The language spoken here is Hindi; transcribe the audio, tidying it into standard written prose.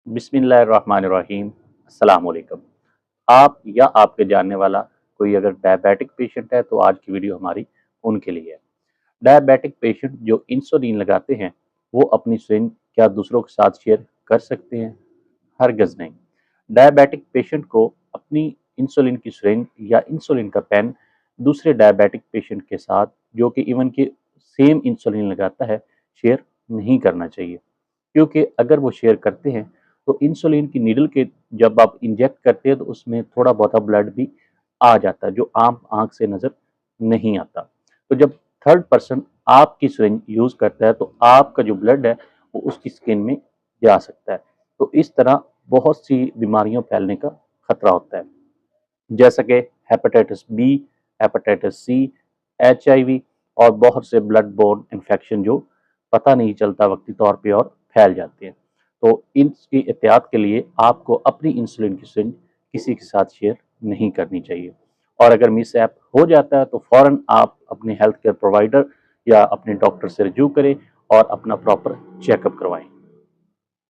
बिस्मिल्लाहिर्रहमानिर्रहीम। अस्सलाम वालेकुम। आप या आपके जानने वाला कोई अगर डायबिटिक पेशेंट है तो आज की वीडियो हमारी उनके लिए है। डायबिटिक पेशेंट जो इंसुलिन लगाते हैं वो अपनी सिरिंज क्या दूसरों के साथ शेयर कर सकते हैं? हरगिज़ नहीं। डायबिटिक पेशेंट को अपनी इंसुलिन की सिरिंज या इंसुलिन का पेन दूसरे डायबिटिक पेशेंट के साथ जो कि इवन कि सेम इंसुलिन लगाता है शेयर नहीं करना चाहिए, क्योंकि अगर वो शेयर करते हैं तो इंसुलिन की नीडल के जब आप इंजेक्ट करते हैं तो उसमें थोड़ा बहुत ब्लड भी आ जाता है जो आम आंख से नज़र नहीं आता। तो जब थर्ड पर्सन आपकी सिरिंज यूज़ करता है तो आपका जो ब्लड है वो उसकी स्किन में जा सकता है। तो इस तरह बहुत सी बीमारियों फैलने का खतरा होता है, जैसा कि hepatitis B, hepatitis C, HIV और बहुत से ब्लड बोर्न इन्फेक्शन जो पता नहीं चलता वक्ती तौर पे और फैल जाते हैं। तो इनकी एहतियात के लिए आपको अपनी इंसुलिन की सिरिंज किसी के साथ शेयर नहीं करनी चाहिए, और अगर मिसहैप हो जाता है तो फ़ौरन आप अपने हेल्थ केयर प्रोवाइडर या अपने डॉक्टर से रजू करें और अपना प्रॉपर चेकअप करवाएं।